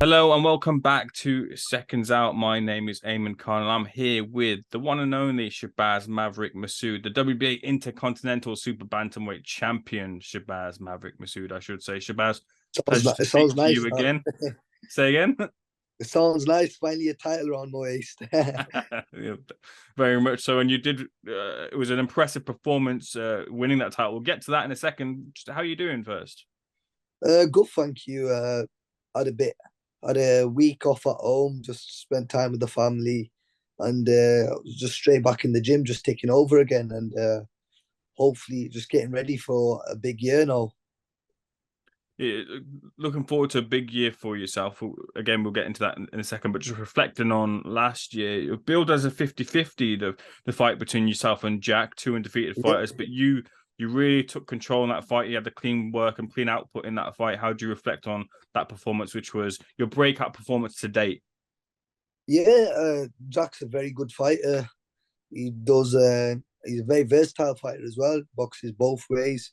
Hello and welcome back to Seconds Out. My name is Eamon Khan and I'm here with the one and only Shabaz Masoud, the WBA Intercontinental Super Bantamweight Champion. Shabaz Masoud, I should say. Shabaz, pleasure to It speak sounds to nice. you again. Say again? It sounds nice. Finally, a title around my waist. Yeah, very much so. And you did, it was an impressive performance winning that title. We'll get to that in a second. Just how are you doing first? Good, thank you. Had a bit, had a week off at home. Just spent time with the family, and I was just straight back in the gym, just taking over again, and hopefully just getting ready for a big year now. Yeah, looking forward to a big year for yourself. Again, we'll get into that in a second, but just reflecting on last year, it billed as a 50-50, the fight between yourself and Jack, two undefeated Yeah, fighters, but you really took control in that fight. You had the clean work and clean output in that fight. How do you reflect on that performance, which was your breakout performance to date? yeah. Jack's a very good fighter. He does. He's a very versatile fighter as well. Boxes both ways,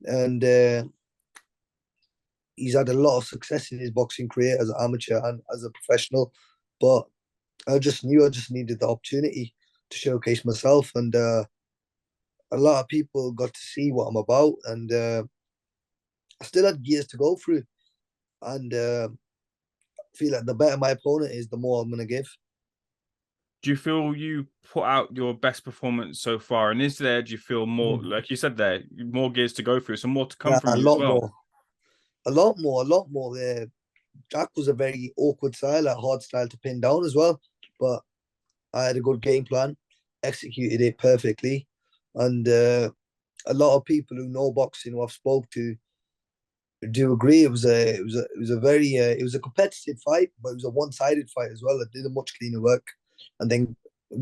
and he's had a lot of success in his boxing career as an amateur and as a professional. But I just knew I just needed the opportunity to showcase myself, and a lot of people got to see what I'm about, and I still had years to go through, and I feel like the better my opponent is, the more I'm gonna give. Do you feel you put out your best performance so far? And is there, do you feel more, Mm. like you said there, more gears to go through, some more to come Yeah, from you as well? a lot more. Jack was a very awkward style, a hard style to pin down as well, but I had a good game plan, executed it perfectly, and a lot of people who know boxing who I've spoke to do agree. It was a very it was a competitive fight, but it was a one-sided fight as well. I did a much cleaner work, and then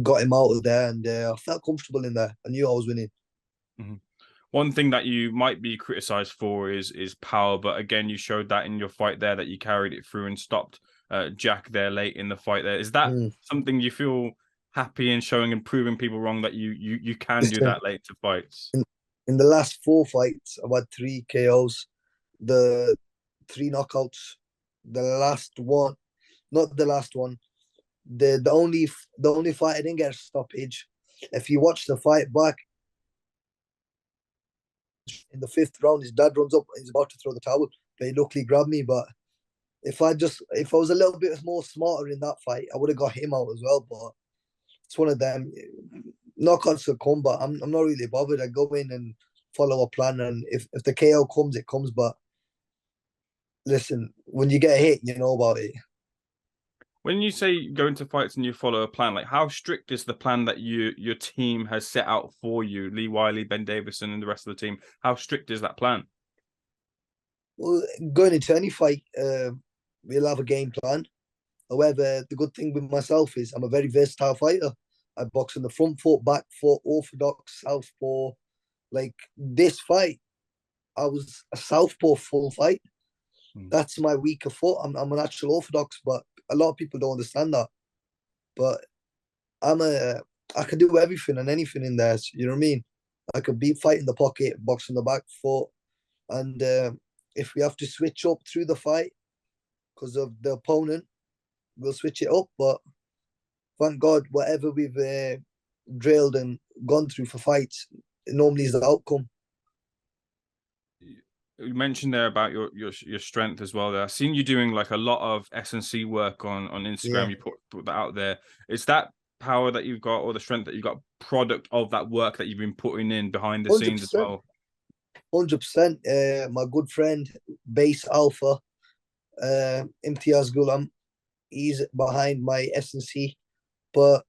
got him out of there, and I felt comfortable in there. I knew I was winning. Mm-hmm. One thing that you might be criticized for is power, but again, you showed that in your fight there that you carried it through and stopped Jack there late in the fight. There is that Mm. something you feel happy in showing and proving people wrong that you can do Listen, that late to fights. in the last four fights, I've had three KOs, the three knockouts. The last one, not the last one. The only fight I didn't get a stoppage. If you watch the fight back, in the fifth round, his dad runs up and he's about to throw the towel, but he luckily grabbed me. But if I was a little bit more smarter in that fight, I would have got him out as well. But it's one of them. Knockouts will come, but I'm not really bothered. I go in and follow a plan, and if the KO comes, it comes. But listen, when you get hit, you know about it. When you say go into fights and you follow a plan, like how strict is the plan that your team has set out for you, Lee Wiley, Ben Davison, and the rest of the team? How strict is that plan? Well, going into any fight, we'll have a game plan. However, the good thing with myself is I'm a very versatile fighter. I box on the front foot, back foot, orthodox, southpaw. Like this fight, I was a southpaw full fight. Hmm. That's my weaker foot. I'm an actual orthodox, but a lot of people don't understand that. But I'm a I can do everything and anything in there. You know what I mean? I could beat fight in the pocket, box on the back foot, and if we have to switch up through the fight because of the opponent, we'll switch it up. But thank God, whatever we've drilled and gone through for fights, it normally is the outcome. You mentioned there about your strength as well. There, I've seen you doing like a lot of S&C work on Instagram. Yeah, You put that out there. Is that power that you've got or the strength that you've got product of that work that you've been putting in behind the hundred scenes as percent, well? 100%. My good friend Base Alpha, Imtiaz Gulam, he's behind my S&C, but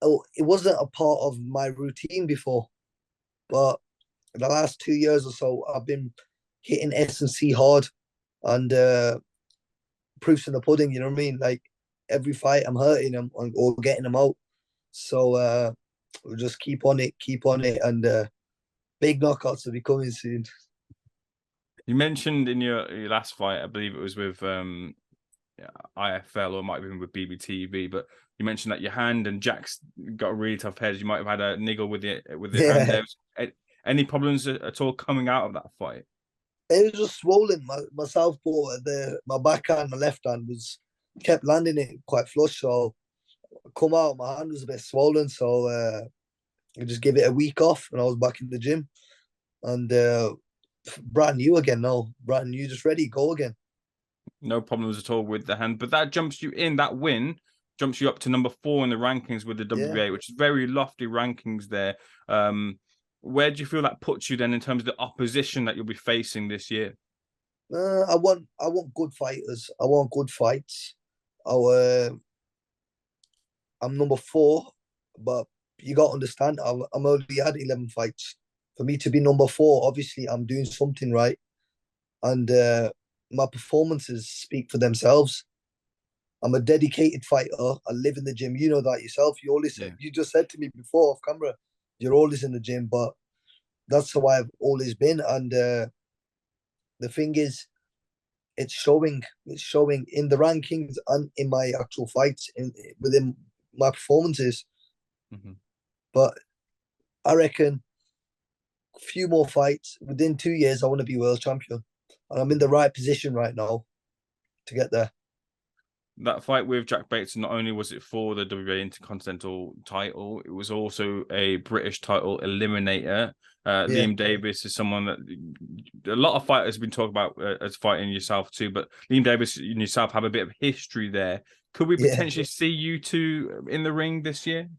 it wasn't a part of my routine before. But the last 2 years or so, I've been hitting S&C hard, and proofs in the pudding. You know what I mean? Like every fight, I'm hurting them or getting them out. So we'll just keep on it, and big knockouts will be coming soon. You mentioned in your last fight, I believe it was with yeah, IFL or it might have been with BBTV, but you mentioned that your hand and Jack's got a really tough head. You might have had a niggle with your hand Yeah. there. Any problems at all coming out of that fight? It was just swollen. My southpaw, my backhand, my left hand was kept landing it quite flush. So I come out, my hand was a bit swollen. So I just give it a week off, and I was back in the gym, and brand new again. No, brand new, just ready, go again. No problems at all with the hand. But that jumps you in, that win jumps you up to number 4 in the rankings with the WBA, Yeah. which is very lofty rankings there. Where do you feel that puts you then in terms of the opposition that you'll be facing this year? I want good fighters. I want good fights. I'm number 4, but you got to understand, I'm only had 11 fights. For me to be number 4, obviously I'm doing something right, and my performances speak for themselves. I'm a dedicated fighter. I live in the gym. You know that yourself. You always Yeah. said, you just said to me before off camera, you're always in the gym, but that's how I've always been. And the thing is, it's showing. It's showing in the rankings and in my actual fights, within my performances. Mm-hmm. But I reckon a few more fights within 2 years, I want to be world champion, and I'm in the right position right now to get there. That fight with Jack Bateson, not only was it for the WBA Intercontinental title, it was also a British title eliminator. Yeah, Liam Davis is someone that a lot of fighters have been talking about as fighting yourself too, but Liam Davis and yourself have a bit of history there. Could we yeah, potentially see you two in the ring this year?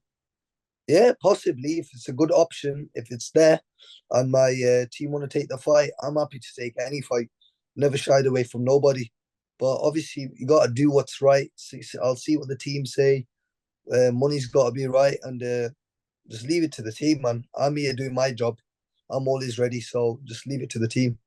yeah. Possibly, if it's a good option, if it's there, and my team want to take the fight, I'm happy to take any fight. Never shied away from nobody. But obviously, you got to do what's right. I'll see what the team say. Money's got to be right, and just leave it to the team, man. I'm here doing my job. I'm always ready, so just leave it to the team.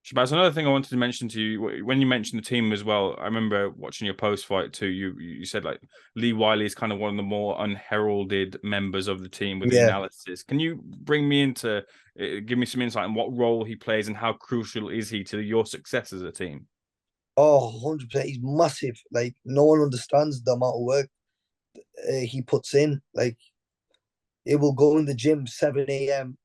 Shabazz, another thing I wanted to mention to you, when you mentioned the team as well, I remember watching your post fight too. You said like Lee Wiley is kind of one of the more unheralded members of the team with the Yeah. analysis. Can you bring me into, give me some insight on what role he plays and how crucial is he to your success as a team? Oh, 100%. He's massive. Like, no one understands the amount of work he puts in. Like, he will go in the gym 7 a.m.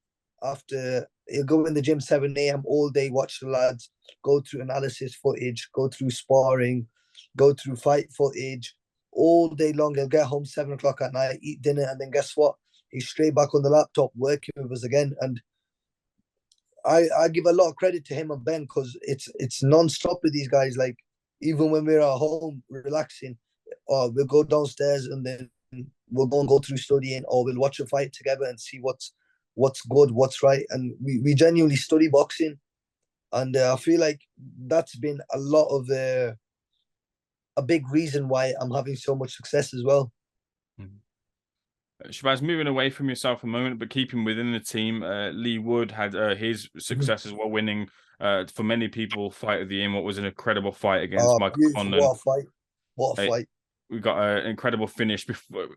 after he'll go in the gym 7 a.m. all day, watch the lads, go through analysis footage, go through sparring, go through fight footage all day long. He'll get home 7 o'clock at night, eat dinner, and then guess what? He's straight back on the laptop working with us again. And I give a lot of credit to him and Ben, because it's non-stop with these guys. Like, even when we're at home relaxing, or we'll go downstairs and then we'll go through studying, or we'll watch a fight together and see what's good, what's right. And we genuinely study boxing. And I feel like that's been a lot of a big reason why I'm having so much success as well. Mhm. Shabazz, moving away from yourself a moment, but keeping within the team, Leigh Wood had his success as well, winning for many people fight of the year. What was an incredible fight against Michael Beautiful. Conlon. What a fight. What a Uh, fight. we got an incredible finish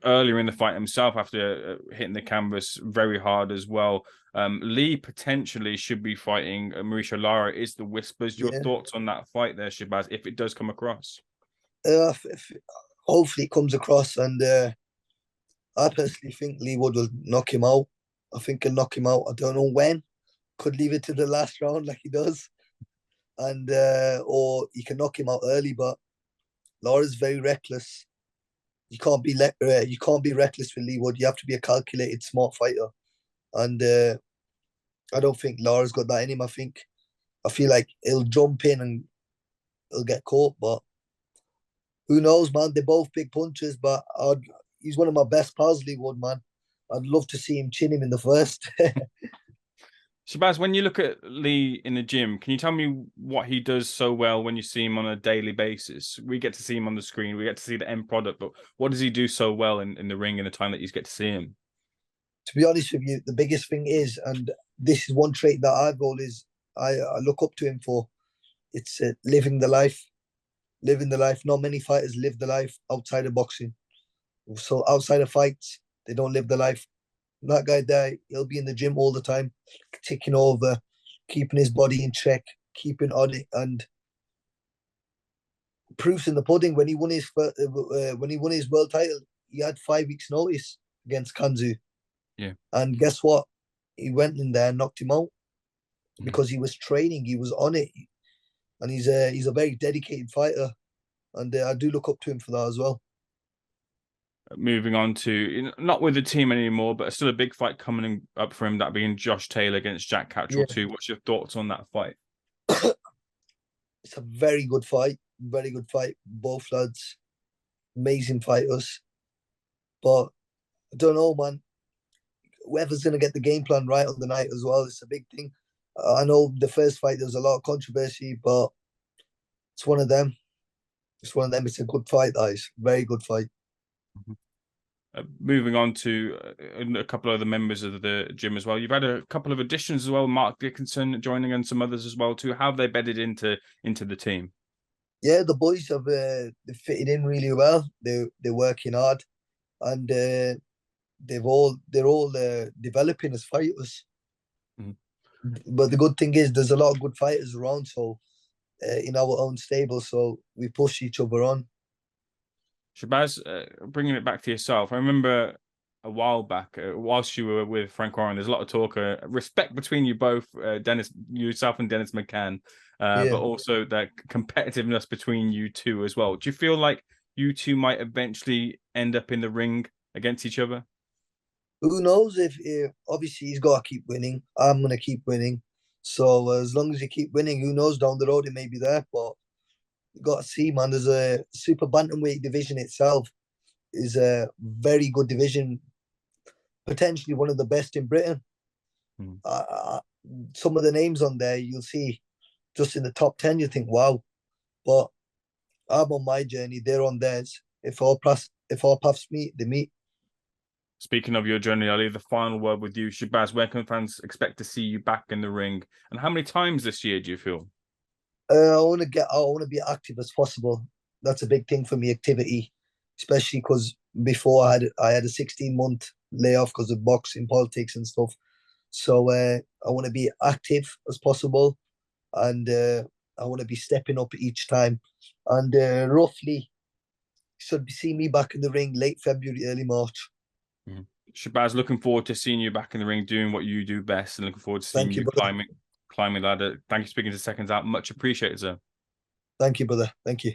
earlier in the fight himself after hitting the canvas very hard as well. Leigh potentially should be fighting Mauricio Lara, is the whispers. Your Yeah. thoughts on that fight there, Shabazz, if it does come across? Hopefully it comes across, and I personally think Leigh Wood will knock him out. I think he'll knock him out. I don't know when. Could leave it to the last round like he does, and or he can knock him out early. But Laura's very reckless. You can't be reckless with Leigh Wood. You have to be a calculated, smart fighter. And I don't think Laura's got that in him. I feel like he'll jump in and he'll get caught. But who knows, man? They're both big punches. But he's one of my best pals, Leigh Wood, man. I'd love to see him chin him in the first. Shabazz, when you look at Leigh in the gym, can you tell me what he does so well when you see him on a daily basis? We get to see him on the screen, we get to see the end product, but what does he do so well in the ring in the time that you get to see him? To be honest with you, the biggest thing is, and this is one trait that I've always I look up to him for. It's living the life. Living the life. Not many fighters live the life outside of boxing. So outside of fights, they don't live the life. That guy there, he'll be in the gym all the time, taking over, keeping his body in check, keeping on it, and proofs in the pudding. When he won his world title, he had 5 weeks notice against Kanzu, Yeah. and guess what? He went in there and knocked him out. because he was training, he was on it, and he's a very dedicated fighter, and I do look up to him for that as well. Moving on to, not with the team anymore, but still a big fight coming up for him, that being Josh Taylor against Jack Catterall too. What's your thoughts on that fight? It's a very good fight. Both lads, amazing fighters. But I don't know, man. Whoever's going to get the game plan right on the night as well, it's a big thing. I know the first fight, there was a lot of controversy, but it's one of them. It's a good fight, guys. Very good fight. Moving on to a couple of other members of the gym as well. You've had a couple of additions as well. Mark Dickinson joining and some others as well too. How have they bedded into the team? Yeah, the boys have they fitted in really well. They're working hard, and they're all developing as fighters. But the good thing is, there's a lot of good fighters around. So in our own stable, so we push each other on. Shabaz, bringing it back to yourself, I remember a while back, whilst you were with Frank Warren, there's a lot of talk, respect between you both, yourself and Dennis McCann, but also that competitiveness between you two as well. Do you feel like you two might eventually end up in the ring against each other? Who knows? If obviously he's got to keep winning, I'm gonna keep winning. So as long as you keep winning, who knows, down the road it may be there. But you got to see, man. There's a super bantamweight division itself is a very good division, potentially one of the best in Britain. Some of the names on there you'll see just in the top 10, you think, wow. But I'm on my journey, they're on theirs. If our paths meet, they meet. Speaking of your journey, I'll leave the final word with you, Shabaz. Where can fans expect to see you back in the ring, and how many times this year do you feel? I want to be active as possible. That's a big thing for me, activity, especially because before I had a 16-month layoff because of boxing, politics, and stuff. So I want to be active as possible, and I want to be stepping up each time. And roughly, should see me back in the ring late February, early March. Shabaz, looking forward to seeing you back in the ring doing what you do best, and looking forward to seeing you climbing ladder. Thank you for speaking to Seconds Out. Much appreciated, sir. Thank you, brother. Thank you.